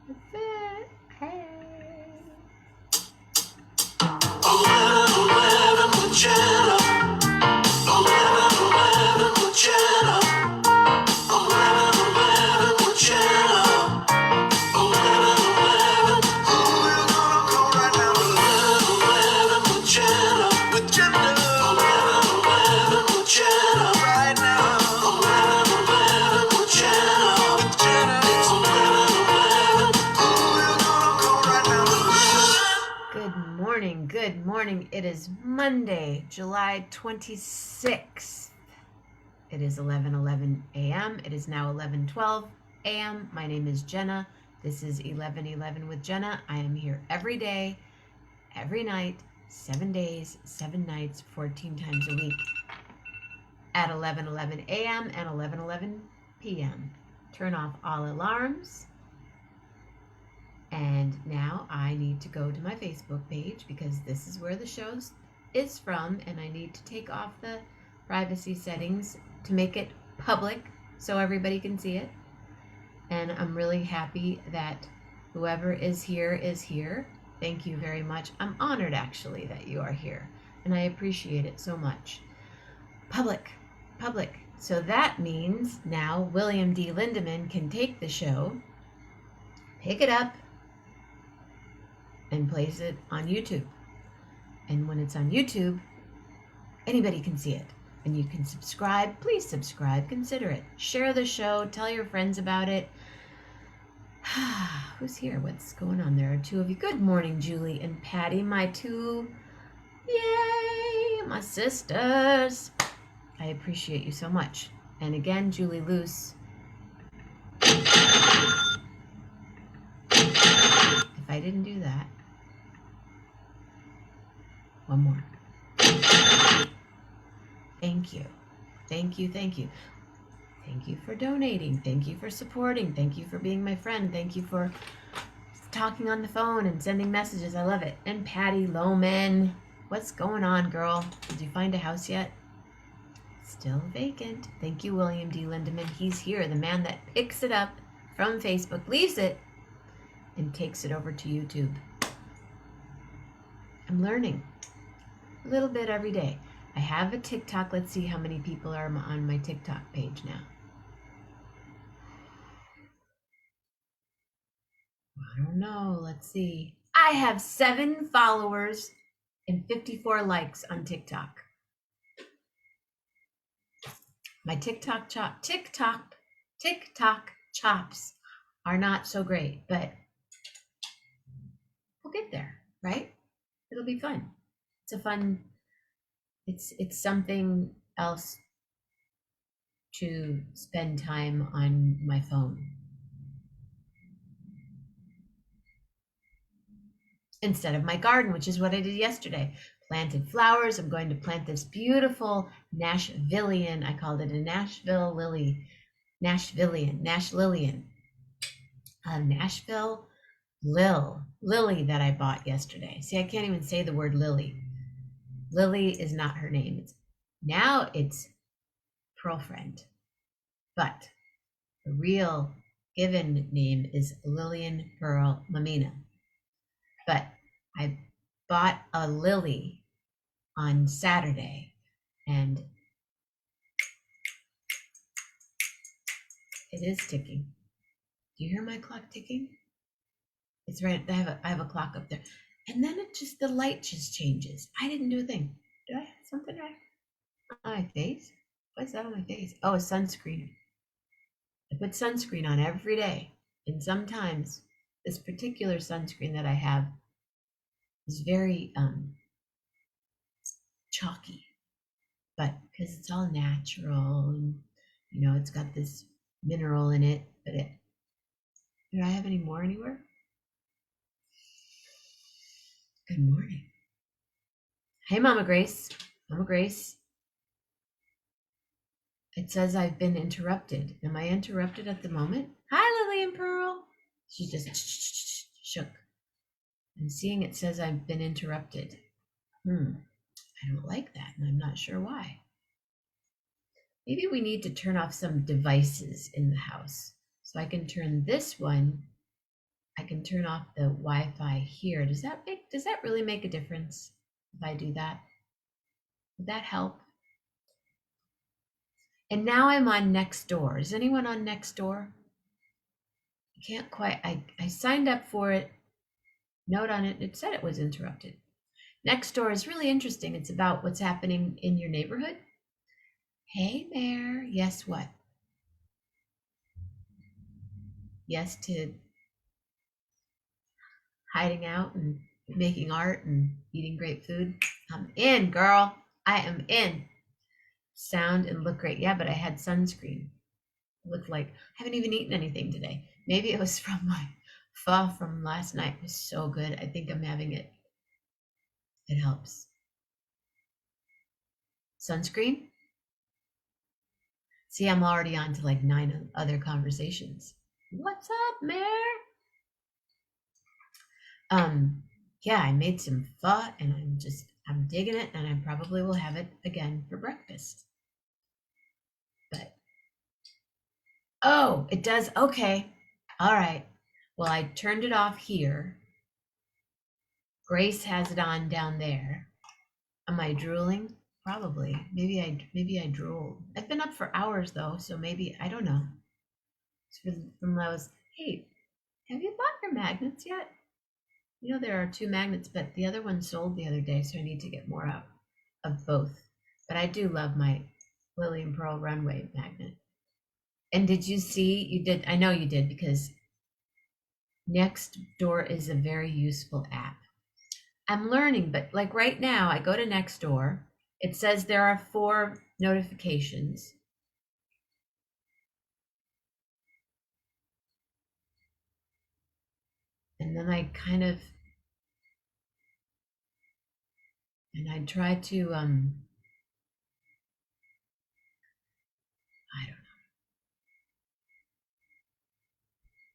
That's it. Hey. 11 with Jenna. 11 with Jenna. 11 with Jenna. 11. Who you gonna call right now? 11 with Jenna. With Jenna. 11 with Jenna. Right now. 11 with Jenna. With Jenna. It's 11. Who you gonna call right now? Good morning. It is Monday, July 26th. It is 11:11 a.m. It is now 11:12 a.m. My name is Jenna. This is 11:11 with Jenna. I am here every day, every night, 7 days, 7 nights, 14 times a week at 11:11 a.m. and 11:11 p.m. Turn off all alarms. And now I need to go to my Facebook page because this is where the show is from, and I need to take off the privacy settings to make it public so everybody can see it. And I'm really happy that whoever is here. Thank you very much. I'm honored actually that you are here, and I appreciate it so much. Public. So that means now William D. Lindemann can take the show, pick it up, and place it on YouTube. And when it's on YouTube, anybody can see it. And you can subscribe. Please subscribe. Consider it. Share the show. Tell your friends about it. Who's here? What's going on? There are two of you. Good morning, Julie and Patty, my two. Yay! My sisters. I appreciate you so much. And again, Julie Luce. If I didn't do that, one more. Thank you. Thank you for donating. Thank you for supporting. Thank you for being my friend. Thank you for talking on the phone and sending messages. I love it. And Patty Lohman, what's going on, girl? Did you find a house yet? Still vacant. Thank you, William D. Lindemann. He's here, the man that picks it up from Facebook, leaves it, and takes it over to YouTube. I'm learning a little bit every day. I have a TikTok. Let's see how many people are on my TikTok page now. I don't know. Let's see. I have 7 followers and 54 likes on TikTok. My TikTok chops are not so great, but we'll get there, right? It'll be fun. It's something else to spend time on my phone instead of my garden, which is what I did yesterday. Planted flowers. I'm going to plant this beautiful Nashvillian. I called it a Nashville lily. Nashvillian. A Nashville lily that I bought yesterday. See, I can't even say the word lily. Lily is not her name. Now it's Pearlfriend, but the real given name is Lillian Pearl Mammina. But I bought a lily on Saturday, and it is ticking. Do you hear my clock ticking? It's right. I have a clock up there, and then the light just changes. I didn't do a thing. Did I have something right on my face? What's that on my face? Oh, a sunscreen. I put sunscreen on every day, and sometimes this particular sunscreen that I have is very chalky, but because it's all natural and it's got this mineral in it. But do I have any more anywhere? Good morning. Hey, Mama Grace. It says I've been interrupted. Am I interrupted at the moment? Hi, Lily and Pearl. She just shook. I'm seeing it says I've been interrupted. I don't like that, and I'm not sure why. Maybe we need to turn off some devices in the house. So I can turn this one I can turn off the Wi-Fi here. Does that really make a difference if I do that? Would that help? And now I'm on Nextdoor. Is anyone on Nextdoor? I can't quite, I signed up for it, note on it, it said it was interrupted. Nextdoor is really interesting. It's about what's happening in your neighborhood. Hey, Bear. Yes, what? Yes to hiding out and making art and eating great food. I'm in, girl. I am in. Sound and look great. Yeah, but I had sunscreen. Looked like I haven't even eaten anything today. Maybe it was from my pho from last night. It was so good. I think I'm having it. It helps. Sunscreen? See, I'm already on to like 9 other conversations. What's up, Mare? Yeah, I made some pho and I'm digging it, and I probably will have it again for breakfast. But oh, it does. Okay. All right. Well, I turned it off here. Grace has it on down there. Am I drooling? Probably. Maybe I drooled. I've been up for hours though, so maybe I don't know. It's from those. Hey, have you bought your magnets yet? You know there are 2 magnets, but the other one sold the other day, so I need to get more out of both. But I do love my Lily and Pearl runway magnet. And did you see? You did. I know you did, because Nextdoor is a very useful app. I'm learning, but like right now, I go to Nextdoor. It says there are 4 notifications. And then I kind of, and I try to, I don't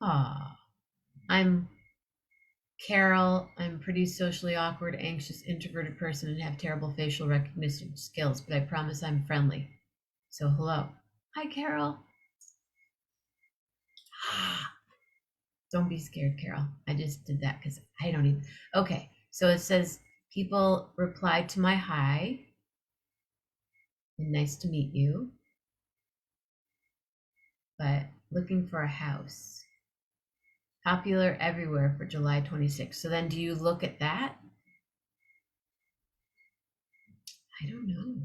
know. I'm Carol. I'm pretty socially awkward, anxious, introverted person and have terrible facial recognition skills, but I promise I'm friendly. So hello. Hi, Carol. Don't be scared, Carol. I just did that because I don't even. Okay, so it says people replied to my hi. And nice to meet you. But looking for a house. Popular everywhere for July 26th. So then do you look at that? I don't know.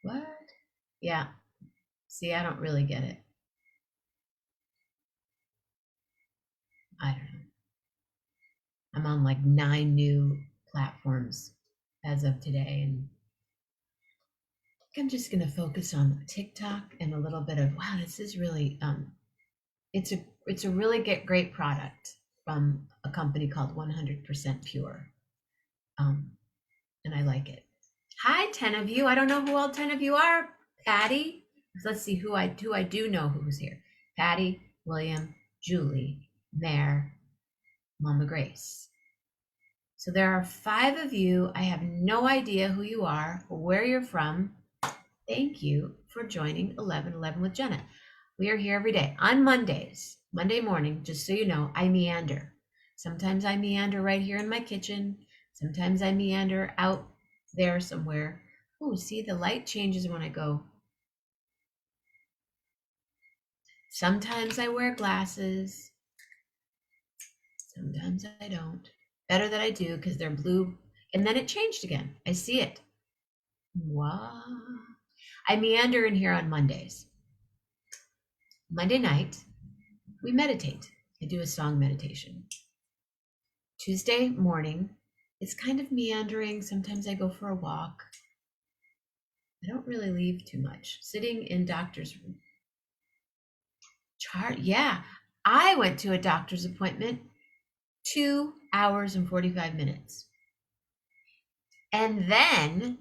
What? Yeah. See, I don't really get it. I don't know. I'm on like 9 new platforms as of today, and I'm just going to focus on TikTok and a little bit of, wow, this is really it's a really great product from a company called 100% Pure. And I like it. Hi, 10 of you. I don't know who all 10 of you are. Patty. Let's see who I do know who's here. Patty, William, Julie, Mare, Mama Grace. So there are 5 of you. I have no idea who you are or where you're from. Thank you for joining 11:11 with Jenna. We are here every day on Mondays. Monday morning, just so you know, I meander. Sometimes I meander right here in my kitchen. Sometimes I meander out there somewhere. Oh, see, the light changes when I go. Sometimes I wear glasses. Sometimes I don't. Better that I do, because they're blue. And then it changed again. I see it. Wow. I meander in here on Mondays. Monday night, we meditate. I do a song meditation. Tuesday morning, it's kind of meandering. Sometimes I go for a walk. I don't really leave too much. Sitting in doctor's room. Yeah, I went to a doctor's appointment 2 hours and 45 minutes. And then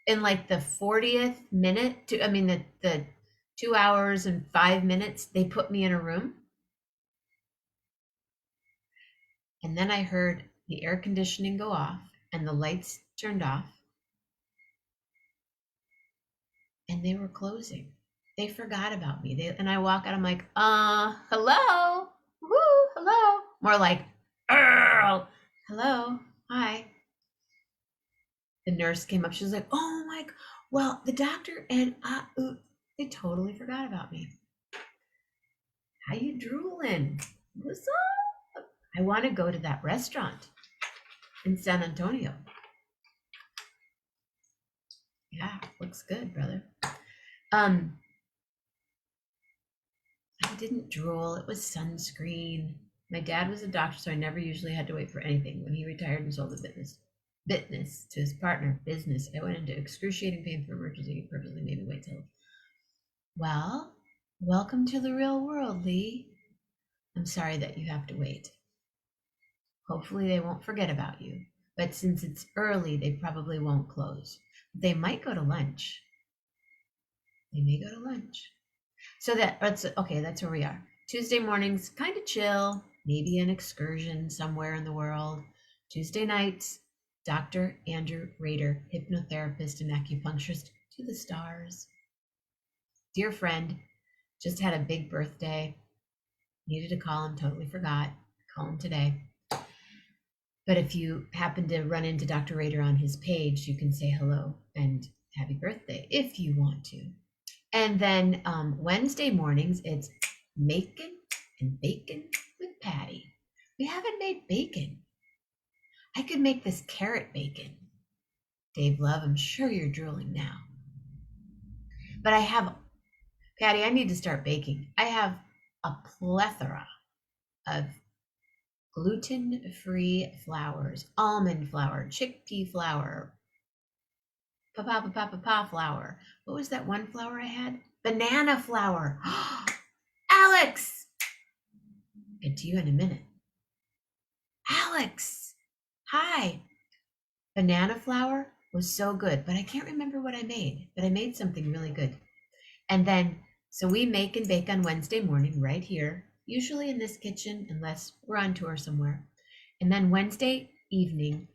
in like the 40th minute, the 2 hours and 5 minutes, they put me in a room. And then I heard the air conditioning go off and the lights turned off. and they were closing. They forgot about me. And I walk out, I'm like, hello? Woo, hello. More like, hello, hi. The nurse came up. She was like, oh my, well, the doctor and they totally forgot about me. How you drooling? What's up? I want to go to that restaurant in San Antonio. Yeah, looks good, brother. I didn't drool. It was sunscreen. My dad was a doctor, so I never usually had to wait for anything. When he retired and sold the business to his partner, business, I went into excruciating pain for emergency. He purposely made me wait till. Well, welcome to the real world, Lee. I'm sorry that you have to wait. Hopefully they won't forget about you. But since it's early, they probably won't close. They might go to lunch. They may go to lunch. So that's okay, that's where we are. Tuesday mornings, kind of chill, maybe an excursion somewhere in the world. Tuesday nights, Dr. Andrew Rader, hypnotherapist and acupuncturist to the stars. Dear friend, just had a big birthday. Needed to call him, totally forgot. Call him today. But if you happen to run into Dr. Rader on his page, you can say hello and happy birthday if you want to. And then Wednesday mornings, it's macon and bacon with Patty. We haven't made bacon. I could make this carrot bacon. Dave Love, I'm sure you're drooling now. But I have, Patty, I need to start baking. I have a plethora of gluten-free flours, almond flour, chickpea flour, flour. What was that one flour I had? Banana flour. Alex! I'll get to you in a minute. Alex! Hi. Banana flour was so good, but I can't remember what I made, but I made something really good. And then, so we make and bake on Wednesday morning right here, usually in this kitchen, unless we're on tour somewhere. And then Wednesday evening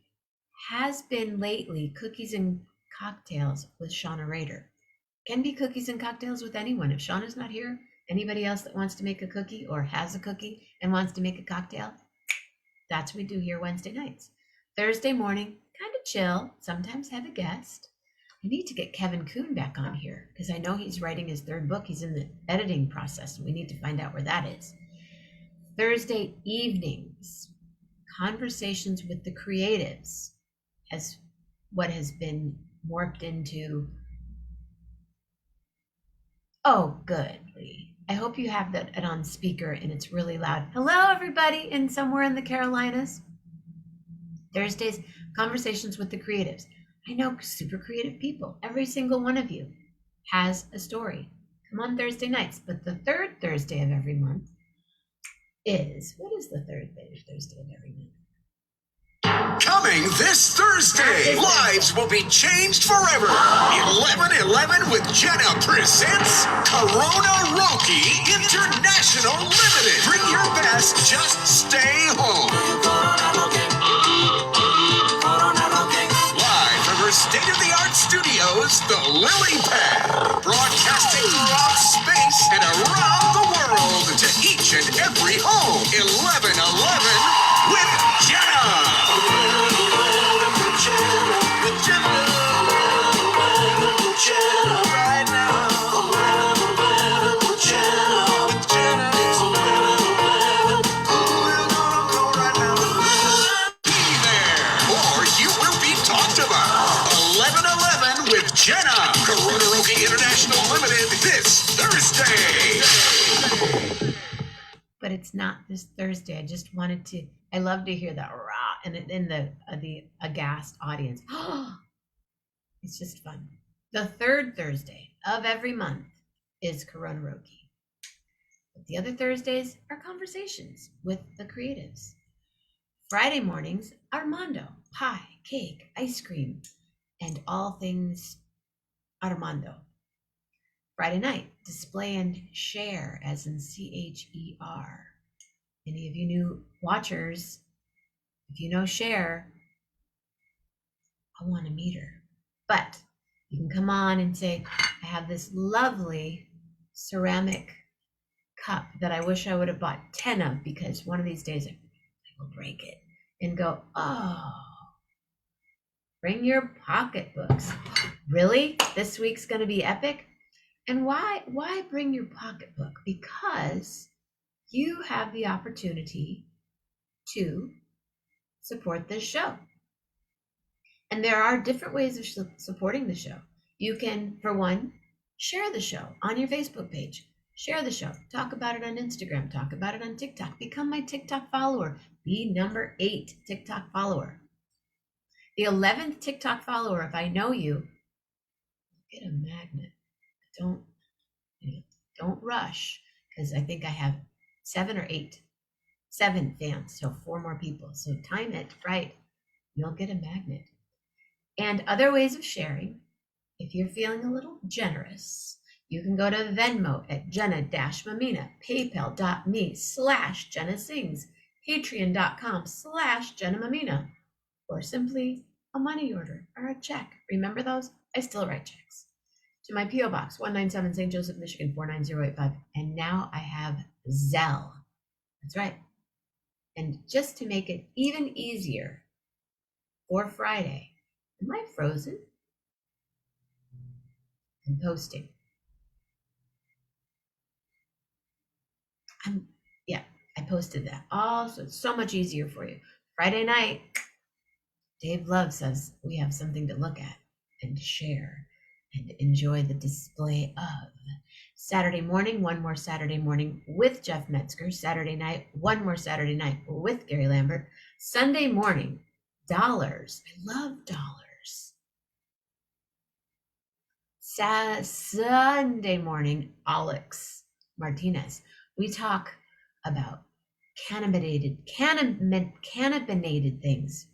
has been lately cookies and cocktails with Shauna Rader. Can be cookies and cocktails with anyone. If Shauna's not here, anybody else that wants to make a cookie or has a cookie and wants to make a cocktail, that's what we do here Wednesday nights. Thursday morning, kind of chill, sometimes have a guest. I need to get Kevin Kuhn back on here because I know he's writing his third book. He's in the editing process, and we need to find out where that is. Thursday evenings, conversations with the creatives as what has been morphed into. Oh, good, Lee. I hope you have that on speaker and it's really loud. Hello, everybody in somewhere in the Carolinas. Thursdays, conversations with the creatives. I know super creative people. Every single one of you has a story. Come on Thursday nights, but the third Thursday of every month is, what is the third Thursday of every month? Coming this Thursday, lives will be changed forever. 11/11 with Jenna presents Corona Roki International Limited. Bring your best, just stay home. Live from her state-of-the-art studios, the Lily Pad, broadcasting throughout space and around the world to each and every home. 11/11 with Jenna. Jenna, Corona Roki International Limited this Thursday. But it's not this Thursday. I just wanted to. I love to hear that rah and in the aghast audience. It's just fun. The third Thursday of every month is Corona Roki. But the other Thursdays are conversations with the creatives. Friday mornings, Armando, pie, cake, ice cream, and all things Armando. Friday night, display and share, as in CHER. Any of you new watchers, if you know Cher, I want to meet her. But You can come on and say, I have this lovely ceramic cup that I wish I would have bought 10 of because one of these days I will break it. And go, oh, bring your pocketbooks. Really? This week's going to be epic? And why bring your pocketbook? Because you have the opportunity to support this show. And there are different ways of supporting the show. You can, for one, share the show on your Facebook page. Share the show. Talk about it on Instagram. Talk about it on TikTok. Become my TikTok follower. Be number 8 TikTok follower. The 11th TikTok follower, if I know you, get a magnet. Don't rush, because I think I have 7 or 8. 7 fans, so 4 more people. So time it right. You'll get a magnet. And other ways of sharing, if you're feeling a little generous, you can go to Venmo at Jenna-Mammina, paypal.me/Jenna Sings, patreon.com/Jenna Mammina, or simply a money order or a check. Remember those? I still write checks. To my P.O. Box, 197 St. Joseph, Michigan, 49085. And now I have Zelle. That's right. And just to make it even easier for Friday, am I frozen? I'm posting. I posted that. So it's so much easier for you. Friday night, Dave Love says we have something to look at and share and enjoy the display of. Saturday morning, one more Saturday morning with Jeff Metzger. Saturday night, one more Saturday night with Gary Lambert. Sunday morning, dollars. I love dollars. Sunday morning, Alex Martinez. We talk about cannabinated things.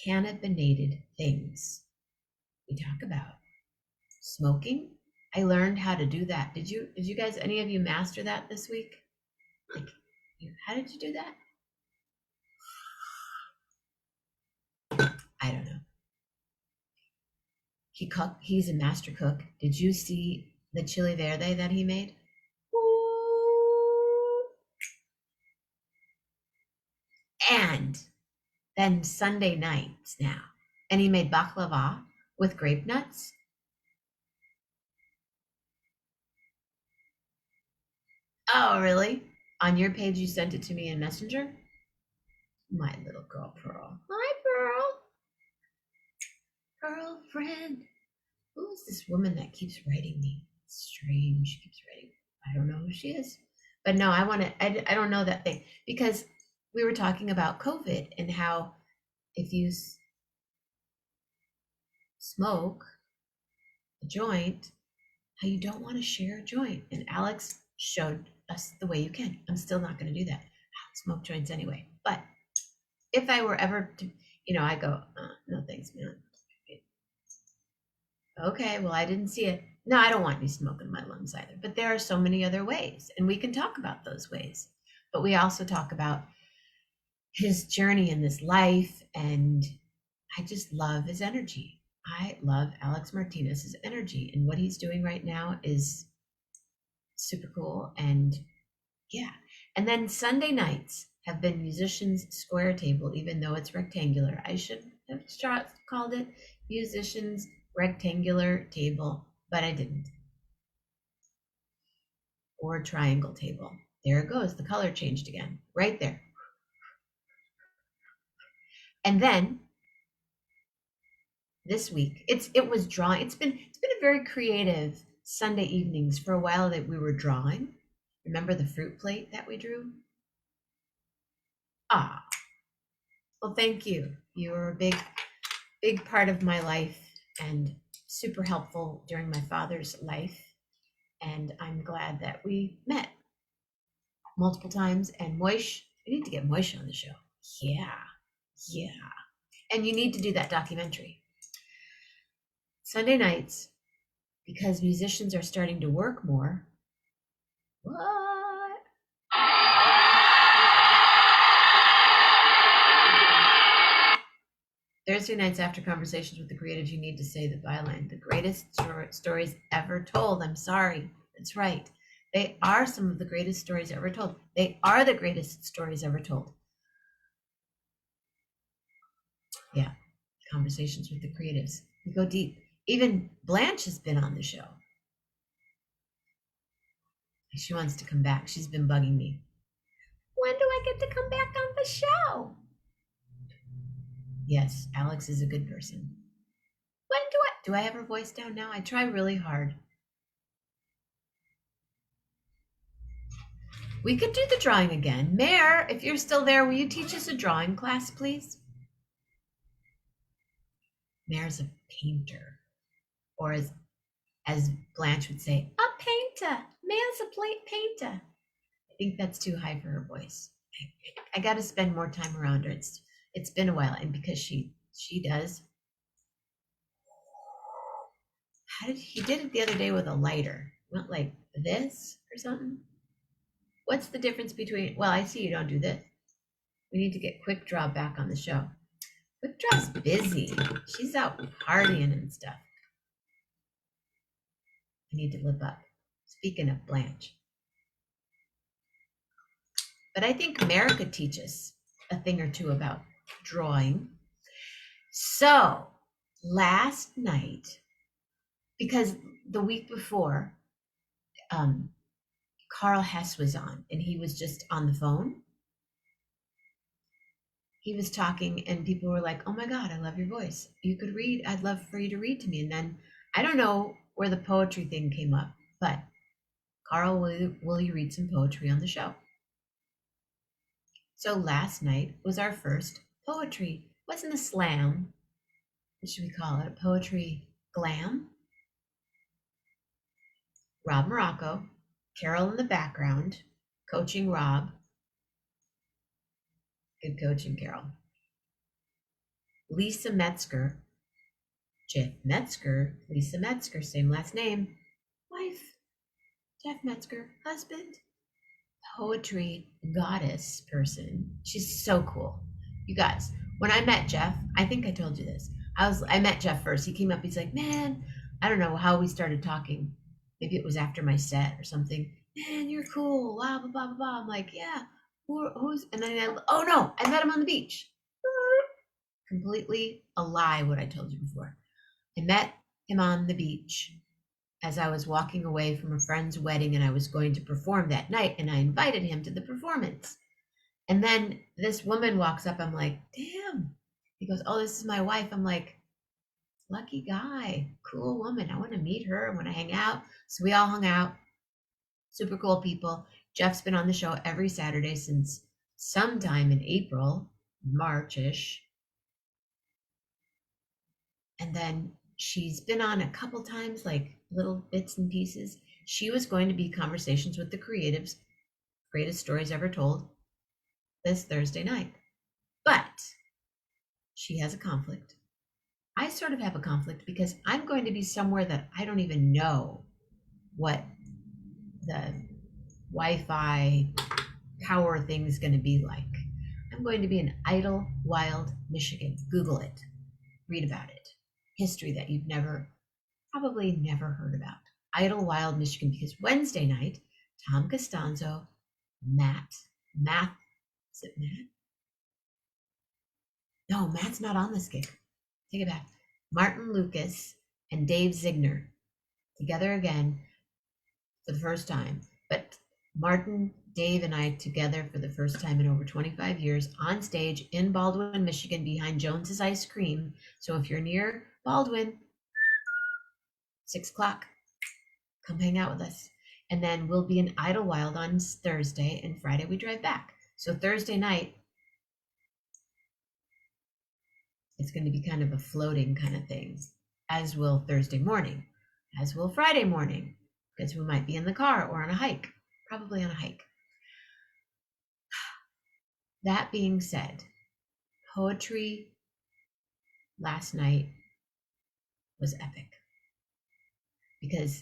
Cannabinated things. We talk about smoking. I learned how to do that. Did you guys, any of you master that this week? How did you do that? I don't know. He's a master cook. Did you see the chili verde that he made? Ooh. And then Sunday nights now. And he made baklava with grape nuts. Oh, really? On your page, you sent it to me in Messenger? My little girl, Pearl. Hi, Pearl. Pearl friend. Who is this woman that keeps writing me? Strange. She keeps writing. I don't know who she is. But no, I don't know that thing. Because we were talking about COVID and how if you smoke a joint, how you don't want to share a joint. And Alex showed us the way you can. I'm still not going to do that. I don't smoke joints anyway. But if I were ever to, I go, no thanks, man. Okay, well, I didn't see it. No, I don't want any smoke in my lungs either. But there are so many other ways, and we can talk about those ways. But we also talk about his journey in this life, and I just love his energy. I love Alex Martinez's energy, and what he's doing right now is super cool. And yeah, and then Sunday nights have been Musicians Square Table, even though it's rectangular. I should have called it Musicians Rectangular Table, but I didn't. Or Triangle Table. There it goes. The color changed again, right there. And then this week, it was drawing. It's been a very creative Sunday evenings for a while that we were drawing. Remember the fruit plate that we drew? Well, thank you. You were a big part of my life and super helpful during my father's life. And I'm glad that we met multiple times. And Moish, we need to get Moish on the show. Yeah. And you need to do that documentary. Sunday nights, because musicians are starting to work more. What? Thursday nights after conversations with the creatives, you need to say the byline. The greatest stories ever told. I'm sorry. That's right. They are some of the greatest stories ever told. They are the greatest stories ever told. Yeah. Conversations with the creatives. We go deep. Even Blanche has been on the show. She wants to come back. She's been bugging me. When do I get to come back on the show? Yes, Alex is a good person. When do I have her voice down now? I try really hard. We could do the drawing again. Mare, if you're still there, will you teach us a drawing class, please? Mare's a painter, or as Blanche would say, a painter. Mare's a painter. I think that's too high for her voice. I got to spend more time around her. It's been a while, and because she does. He did it the other day with a lighter? Not like this or something. What's the difference between? Well, I see you don't do this. We need to get Quick Draw back on the show. Quick Draw's busy. She's out partying and stuff. I need to live up. Speaking of Blanche. But I think Mare could teach us a thing or two about drawing. So last night, because the week before, Carl Hess was on, and he was just on the phone. He was talking, and people were like, "Oh my God, I love your voice. You could read. I'd love for you to read to me." And then I don't know where the poetry thing came up, but Carl, will you read some poetry on the show? So last night was our first poetry. Wasn't a slam. What should we call it? A poetry glam? Rob Morocco, Carol in the background, coaching Rob. Good coaching, Carol. Lisa Metzger, Jeff Metzger, Lisa Metzger, same last name. Wife, Jeff Metzger, husband. Poetry goddess person. She's so cool. You guys, when I met Jeff, I think I told you this. I met Jeff first. He came up, he's like, "Man," I don't know how we started talking. Maybe it was after my set or something. "Man, you're cool. Blah, blah, blah, blah, blah." I'm like, "Yeah, who's," and then oh no, I met him on the beach. Completely a lie what I told you before. I met him on the beach as I was walking away from a friend's wedding, and I was going to perform that night, and I invited him to the performance. And then this woman walks up. I'm like, "Damn." He goes, "Oh, this is my wife." I'm like, "Lucky guy, cool woman. I want to meet her. I want to hang out." So we all hung out. Super cool people. Jeff's been on the show every Saturday since sometime in April, March-ish. And then she's been on a couple times, like little bits and pieces. She was going to be Conversations with the Creatives, Greatest Stories Ever Told, this Thursday night. But she has a conflict. I sort of have a conflict because I'm going to be somewhere that I don't even know what the Wi-Fi power thing is going to be like. I'm going to be in Idlewild, Michigan. Google it. Read about it. History that you've probably never heard about. Idlewild, Michigan, because Wednesday night, Tom Costanzo, Matt, is it Matt? No, Matt's not on this gig. Take it back. Martin Lucas and Dave Zigner together again for the first time. But Martin, Dave, and I together for the first time in over 25 years on stage in Baldwin, Michigan, behind Jones's Ice Cream. So if you're near Baldwin, 6 o'clock, come hang out with us. And then we'll be in Idlewild on Thursday, and Friday we drive back. So Thursday night, it's going to be kind of a floating kind of thing, as will Thursday morning, as will Friday morning, because we might be in the car or on a hike, probably on a hike. That being said, poetry last night was epic because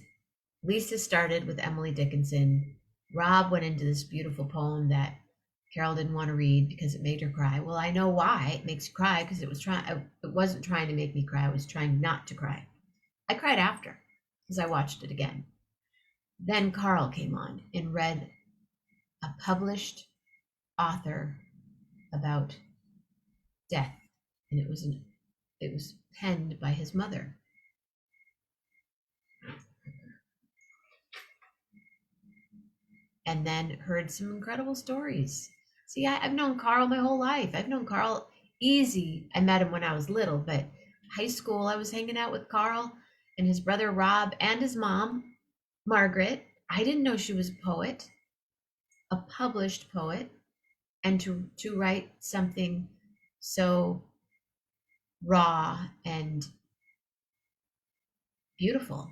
Lisa started with Emily Dickinson. Rob went into this beautiful poem that Carol didn't want to read because it made her cry. Well, I know why it makes you cry, because it wasn't trying to make me cry. I was trying not to cry. I cried after because I watched it again. Then Carl came on and read a published author about death, and it was penned by his mother. And then heard some incredible stories. See, I've known Carl my whole life. I've known Carl easy. I met him when I was little, but high school, I was hanging out with Carl and his brother Rob and his mom, Margaret. I didn't know she was a poet, a published poet, and to write something so raw and beautiful.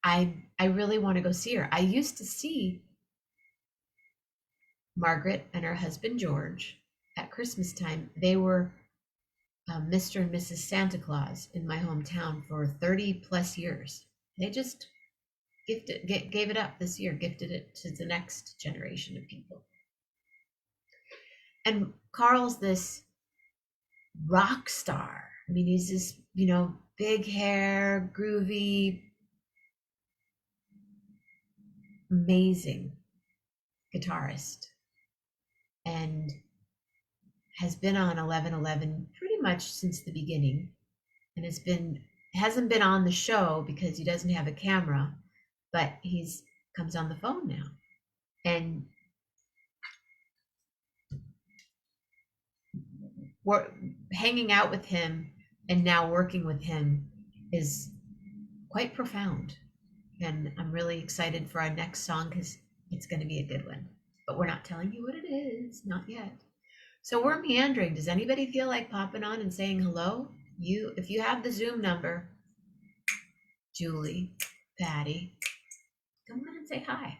I really want to go see her. I used to see Margaret and her husband George at Christmas time. They were Mr. and Mrs. Santa Claus in my hometown for 30 plus years. They just gave it up this year, gifted it to the next generation of people. And Carl's this rock star. I mean, he's this, big hair, groovy, amazing guitarist, and has been on 1111 pretty much since the beginning, and hasn't been on the show because he doesn't have a camera, but he's comes on the phone now. And we're hanging out with him and now working with him is quite profound. And I'm really excited for our next song because it's going to be a good one. But we're not telling you what it is, not yet. So we're meandering. Does anybody feel like popping on and saying hello? If you have the Zoom number, Julie, Patty, come on and say hi.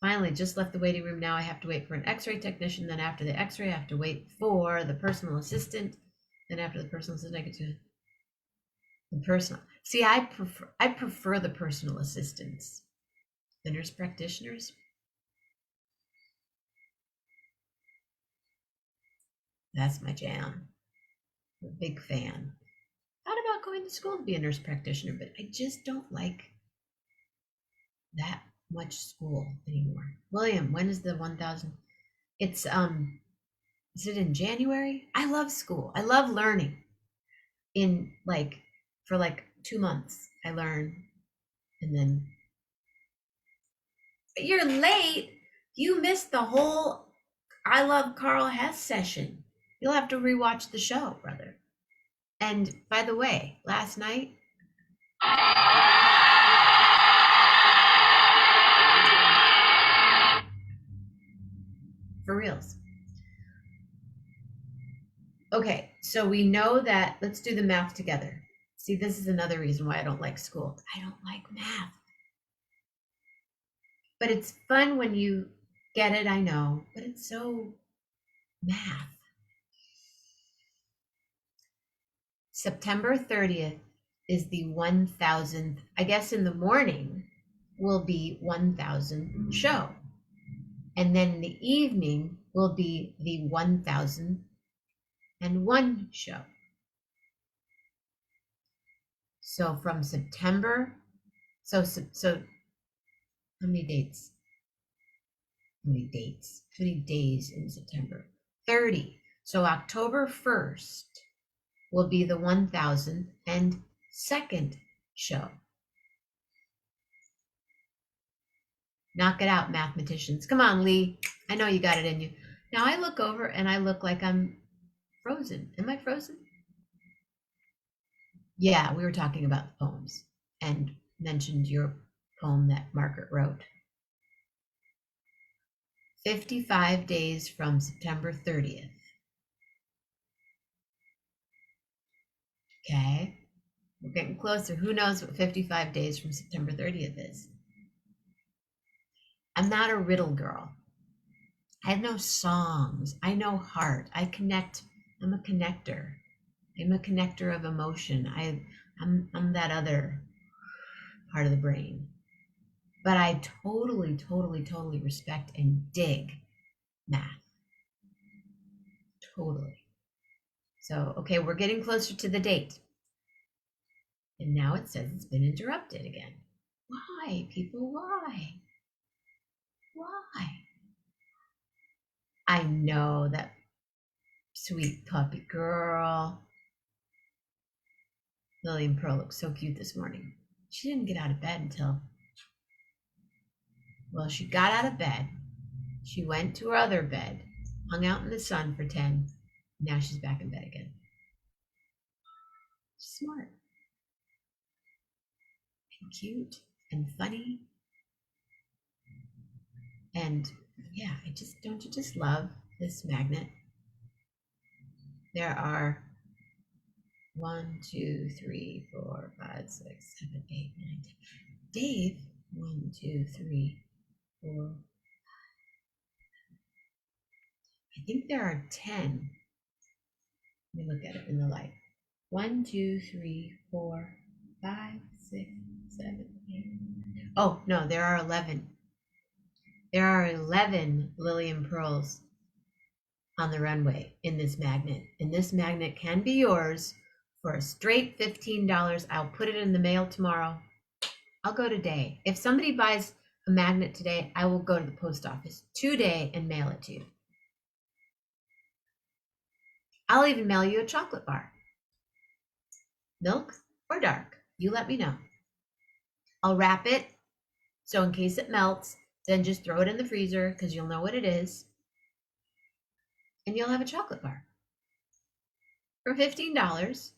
Finally, just left the waiting room. Now I have to wait for an x-ray technician. Then after the x-ray, I have to wait for the personal assistant. Then after the personal assistant, I get to the personal. See, I prefer the personal assistants. The nurse practitioners, that's my jam. I'm a big fan. Thought about going to school to be a nurse practitioner, but I just don't like that much school anymore. William, when is the 1000? It's is it in January? I love school. I love learning. For 2 months I learn, and then you're late. You missed the whole I Love Carl Hess session. You'll have to rewatch the show, brother. And by the way, last night, for reals. Okay, so we know that, let's do the math together. See, this is another reason why I don't like school. I don't like math. But it's fun when you get it, I know, but it's so math. September 30th is the 1000th, I guess in the morning will be 1000 show. And then in the evening will be the 1001 show. So from September, so how many dates? How many days in September? 30. So October 1st will be the 1002nd show. Knock it out, mathematicians. Come on, Lee. I know you got it in you. Now I look over and I look like I'm frozen. Am I frozen? Yeah, we were talking about the poems and mentioned your poem that Margaret wrote. 55 days from September 30th. Okay, we're getting closer. Who knows what 55 days from September 30th is? I'm not a riddle girl. I know songs. I know heart. I connect. I'm a connector. I'm a connector of emotion. I'm that other part of the brain. But I totally respect and dig math. Totally. So, okay, we're getting closer to the date. And now it says it's been interrupted again. Why, people? Why? Why? I know that sweet puppy girl. Lillian Pearl looks so cute this morning. She didn't get out of bed until, well, she got out of bed. She went to her other bed, hung out in the sun for 10. Now she's back in bed again. She's smart and cute and funny. And yeah, don't you just love this magnet? There are 1, 2, 3, 4, 5, 6, 7, 8, 9, 10. Dave, 1, 2, 3, 4. I think there are 10. Let me look at it in the light. 1, 2, 3, 4, 5, 6, 7, 8. Oh, no, there are 11. There are 11 Lillian Pearls on the runway in this magnet. And this magnet can be yours for a straight $15. I'll put it in the mail tomorrow. I'll go today. If somebody buys a magnet today, I will go to the post office today and mail it to you. I'll even mail you a chocolate bar. Milk or dark, you let me know. I'll wrap it, so in case it melts, then just throw it in the freezer because you'll know what it is. And you'll have a chocolate bar for $15.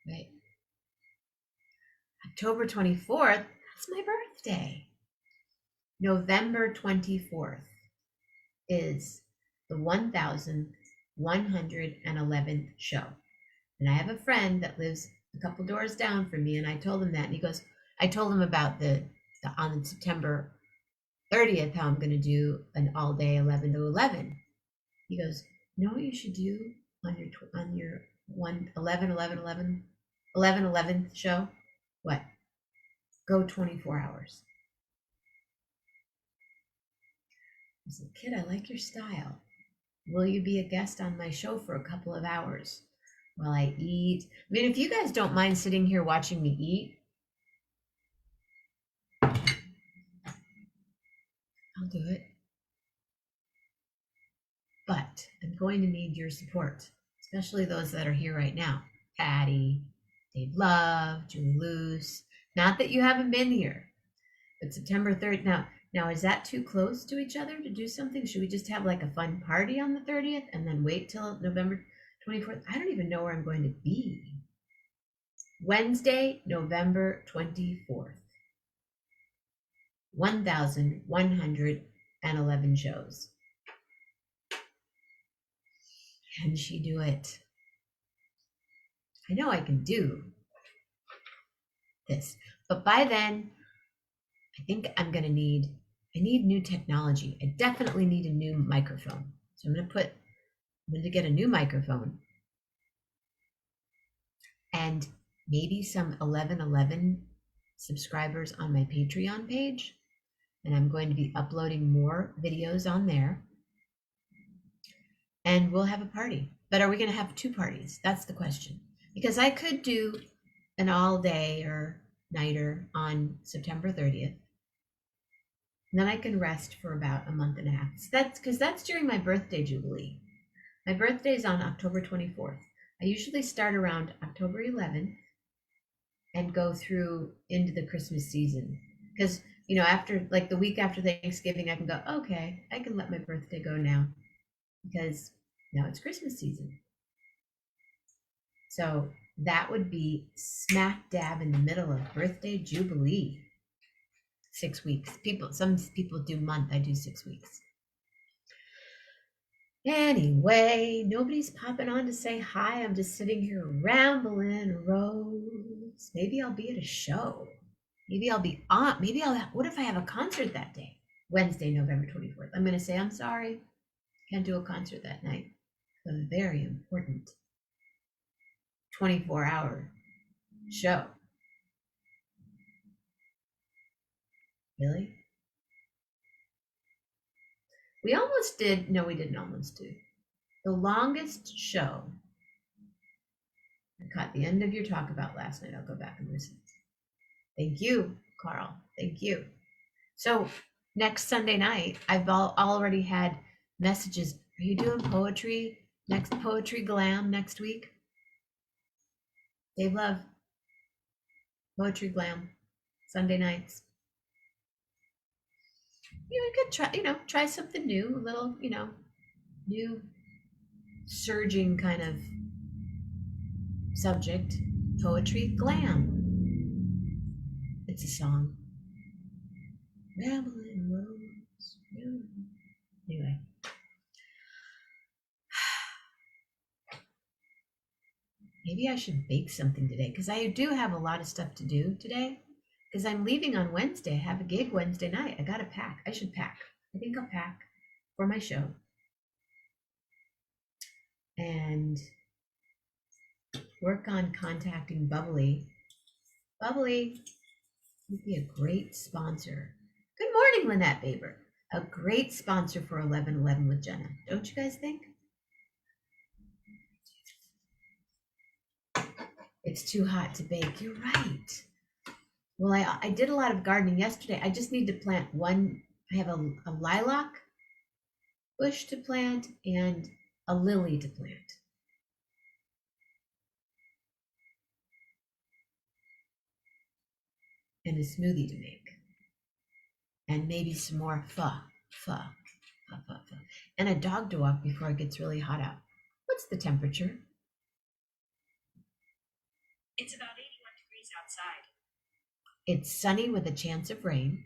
Right. October 24th, that's my birthday. November 24th is the 1111th show. And I have a friend that lives a couple doors down from me, and I told him that, and he goes, I told him about the on September 30th, how I'm going to do an all day 11 to 11. He goes, you know what you should do on your 11th show? What? Go 24 hours. I said, kid, I like your style. Will you be a guest on my show for a couple of hours while I eat? I mean, if you guys don't mind sitting here watching me eat, I'll do it. But I'm going to need your support, especially those that are here right now. Patty, Dave Love, Julie Luce. Not that you haven't been here, but September 3rd. Now, is that too close to each other to do something? Should we just have like a fun party on the 30th and then wait till November 24th? I don't even know where I'm going to be. Wednesday, November 24th. 1,111 shows. Can she do it? I know I can do this, but by then, I think I need new technology. I definitely need a new microphone. So I'm going to get a new microphone and maybe some 1111 subscribers on my Patreon page. And I'm going to be uploading more videos on there. And we'll have a party. But are we going to have two parties? That's the question. Because I could do an all day or nighter on September 30th. And then I can rest for about a month and a half. So that's during my birthday jubilee. My birthday is on October 24th. I usually start around October 11th and go through into the Christmas season. Because, after like the week after Thanksgiving, I can go, okay, I can let my birthday go now. Because now it's Christmas season. So that would be smack dab in the middle of birthday jubilee. 6 weeks. Some people do month. I do 6 weeks. Anyway, nobody's popping on to say hi. I'm just sitting here rambling, Rose. Maybe I'll be at a show. Maybe I'll be on. What if I have a concert that day? Wednesday, November 24th. I'm going to say, I'm sorry. Can't do a concert that night. It's a very important 24-hour show. Really? We almost did. No, we didn't almost do. The longest show. I caught the end of your talk about last night. I'll go back and listen. Thank you, Carl. Thank you. So next Sunday night, I've already had messages. Are you doing poetry? Next poetry glam next week? Dave Love. Poetry glam. Sunday nights. We could try something new, a little, new surging kind of subject. Poetry glam. It's a song. Rambling Rose. Anyway. Maybe I should bake something today because I do have a lot of stuff to do today because I'm leaving on Wednesday. I have a gig Wednesday night. I got to pack. I should pack. I think I'll pack for my show. And work on contacting Bubbly. Bubbly would be a great sponsor. Good morning, Lynette Baber. A great sponsor for 11:11 with Jenna. Don't you guys think? It's too hot to bake. You're right. Well, I did a lot of gardening yesterday. I just need to plant one. I have a lilac bush to plant and a lily to plant. And a smoothie to make. And maybe some more pho. And a dog to walk before it gets really hot out. What's the temperature? It's about 81 degrees outside. It's sunny with a chance of rain.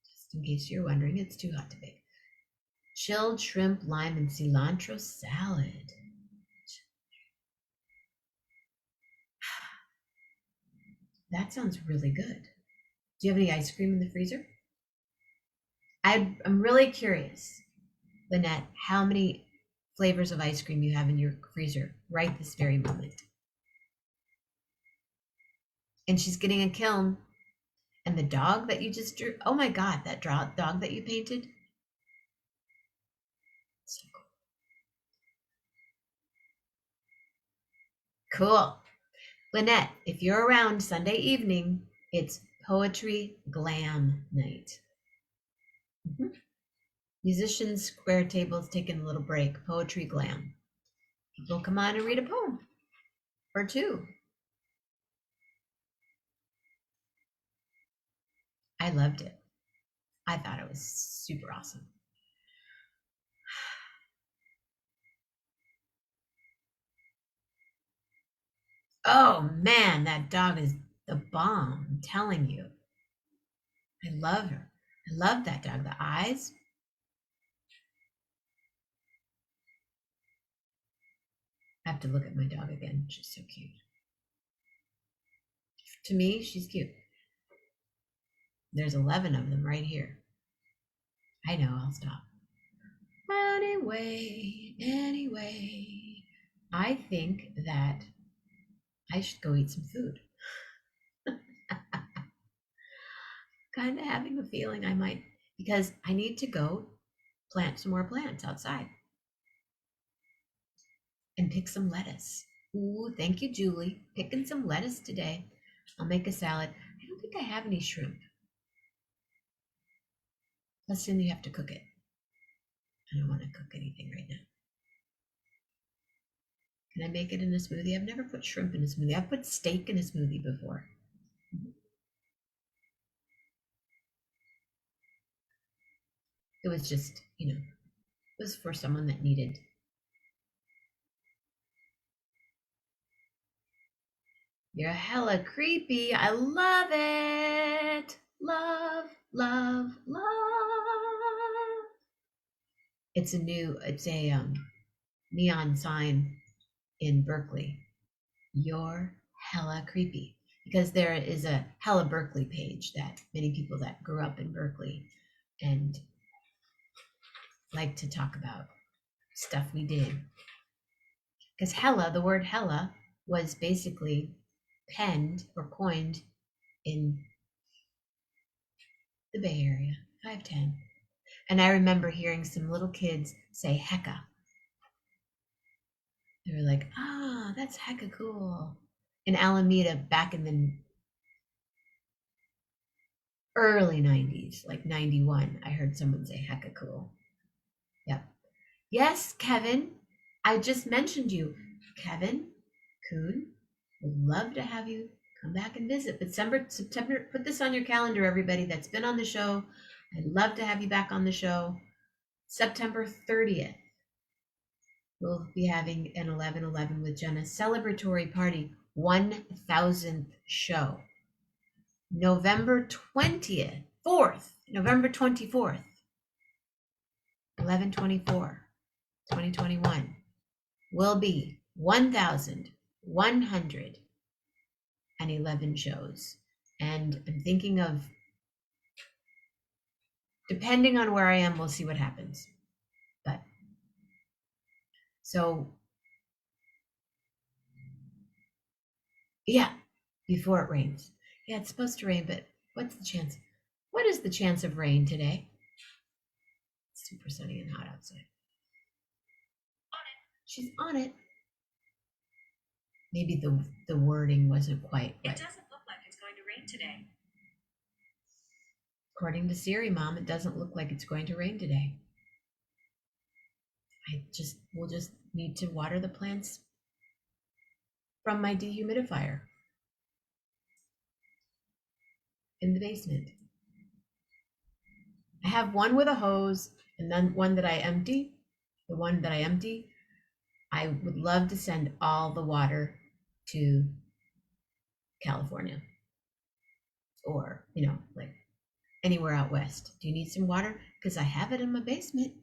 Just in case you're wondering, it's too hot to bake. Chilled shrimp, lime, and cilantro salad. That sounds really good. Do you have any ice cream in the freezer? I'm really curious, Lynette, how many flavors of ice cream you have in your freezer right this very moment. And she's getting a kiln. And the dog that you just drew, oh my God, that dog that you painted. So cool. Cool. Lynette, if you're around Sunday evening, it's poetry glam night. Musicians, square tables, taking a little break. Poetry glam. People come on and read a poem or two. I loved it. I thought it was super awesome. Oh man, that dog is the bomb. I'm telling you. I love her. I love that dog. The eyes. I have to look at my dog again. She's so cute. To me, she's cute. There's 11 of them right here. I know, I'll stop. Anyway, I think that I should go eat some food. Kind of having a feeling I might, because I need to go plant some more plants outside and pick some lettuce. Ooh, thank you, Julie. Picking some lettuce today. I'll make a salad. I don't think I have any shrimp. Plus, then you have to cook it. I don't want to cook anything right now. Can I make it in a smoothie? I've never put shrimp in a smoothie. I've put steak in a smoothie before. It was just, it was for someone that needed. You're hella creepy. I love it. Love, love, love. It's a neon sign in Berkeley. You're hella creepy. Because there is a Hella Berkeley page that many people that grew up in Berkeley and like to talk about stuff we did. Because hella, the word hella, was basically penned or coined in the Bay Area, 510. And I remember hearing some little kids say hecka. They were like, ah, that's hecka cool. In Alameda back in the early 90s, like 91, I heard someone say hecka cool. Yep. Yes, Kevin. I just mentioned you. Kevin Kuhn, would love to have you come back and visit. But September, put this on your calendar, everybody that's been on the show. I'd love to have you back on the show. September 30th, we'll be having an 11/11 with Jenna celebratory party, 1000th show. November 20th, 4th, November 24th, 11/24, 2021 will be 1,111 shows. And I'm thinking of, depending on where I am, we'll see what happens. But so, yeah, before it rains. Yeah, it's supposed to rain, but what's the chance? What is the chance of rain today? It's super sunny and hot outside. She's on it. Maybe the wording wasn't quite It right. doesn't look like it's going to rain today. According to Siri, Mom, it doesn't look like it's going to rain today. We'll just need to water the plants from my dehumidifier in the basement. I have one with a hose and then one that I empty. The one that I empty, I would love to send all the water to California or, like anywhere out west. Do you need some water? Because I have it in my basement.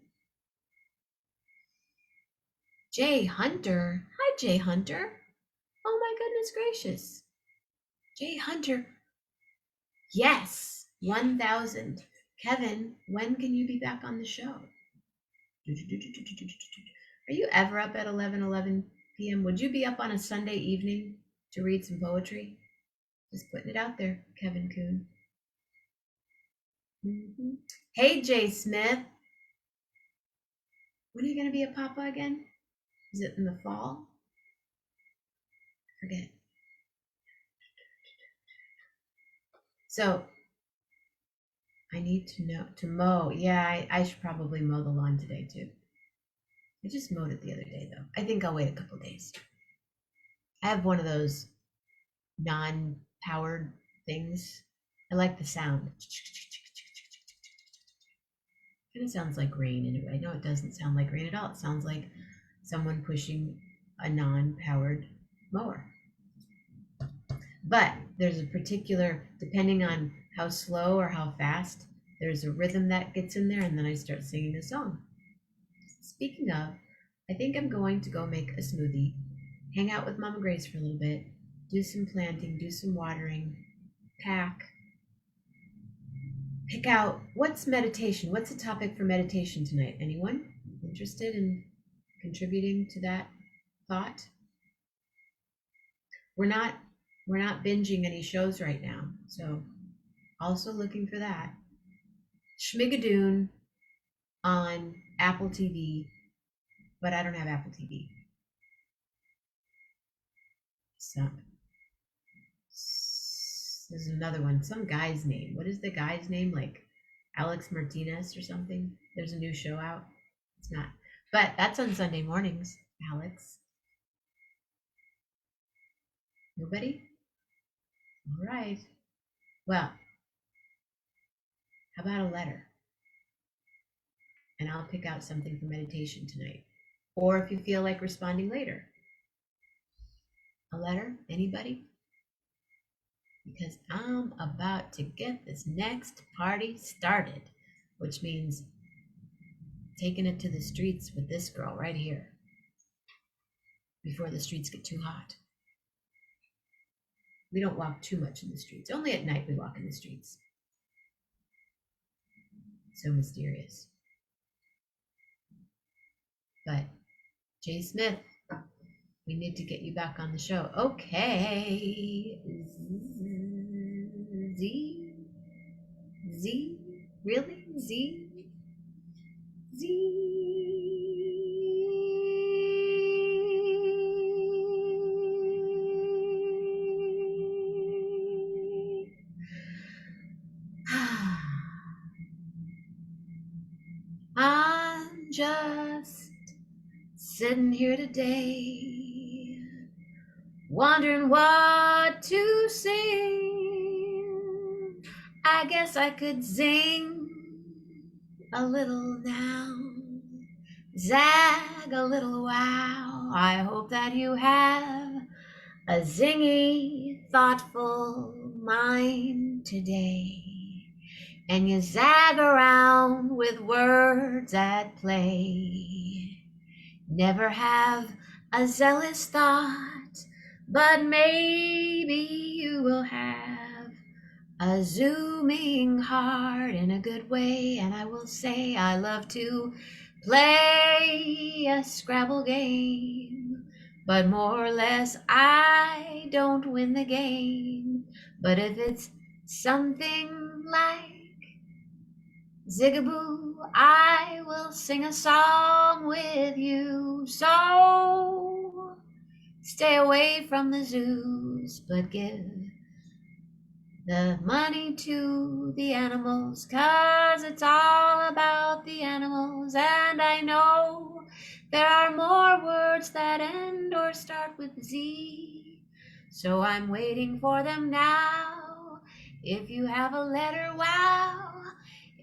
Jay Hunter. Hi, Jay Hunter. Oh my goodness gracious. Jay Hunter. Yes, 1,000. Kevin, when can you be back on the show? Are you ever up at 11 p.m.? Would you be up on a Sunday evening to read some poetry? Just putting it out there, Kevin Kuhn. Mm-hmm. Hey, Jay Smith. When are you going to be a papa again? Is it in the fall? I forget. So I need to mow. Yeah, I should probably mow the lawn today too. I just mowed it the other day though. I think I'll wait a couple days. I have one of those non-powered things. I like the sound. Kind of sounds like rain in a way. I know it doesn't sound like rain at all. It sounds like someone pushing a non-powered mower. But there's a particular, depending on how slow or how fast, there's a rhythm that gets in there, and then I start singing a song. Speaking of, I think I'm going to go make a smoothie, hang out with Mama Grace for a little bit, do some planting, do some watering, pack, pick out what's meditation. What's the topic for meditation tonight? Anyone interested in contributing to that thought? We're not binging any shows right now, so also looking for that. Schmigadoon on Apple TV, but I don't have Apple TV. So there's another one, some guy's name. What is the guy's name? Like Alex Martinez or something? There's a new show out. It's not, but that's on Sunday mornings, Alex. Nobody? All right. Well, how about a letter? And I'll pick out something for meditation tonight. Or if you feel like responding later. A letter? Anybody? Because I'm about to get this next party started, which means taking it to the streets with this girl right here before the streets get too hot. We don't walk too much in the streets. Only at night we walk in the streets. So mysterious. But Jay Smith, we need to get you back on the show. Okay. Z. Really? Z? Z. I'm just sitting here today, wondering what to sing. I guess I could sing a little now, zag a little wow. I hope that you have a zingy, thoughtful mind today, and you zag around with words at play. Never have a zealous thought, but maybe you will have a zooming heart in a good way. And I will say I love to play a Scrabble game, but more or less I don't win the game. But if it's something like Zigaboo, I will sing a song with you. So stay away from the zoos, but give the money to the animals, 'cause it's all about the animals. And I know there are more words that end or start with Z, so I'm waiting for them now. If you have a letter, wow,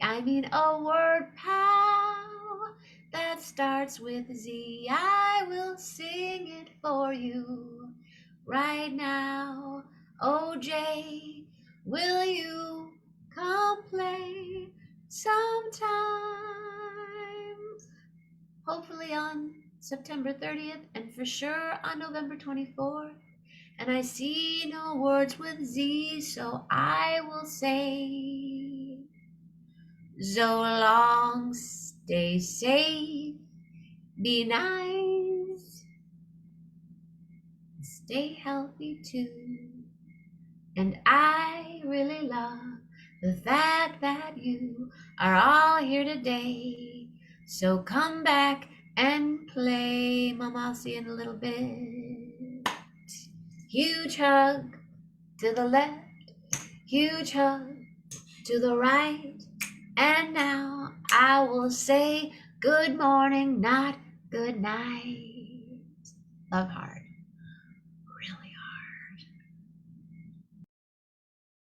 I mean a word, pow, that starts with Z, I will sing it for you right now. OJ, will you come play sometime? Hopefully on September 30th, and for sure on November 24th. And I see no words with Z, so I will say, so long, stay safe, be nice, stay healthy too. And I really love the fact that you are all here today. So come back and play. Mama, I'll see you in a little bit. Huge hug to the left, huge hug to the right. And now I will say good morning, not good night. Love heart.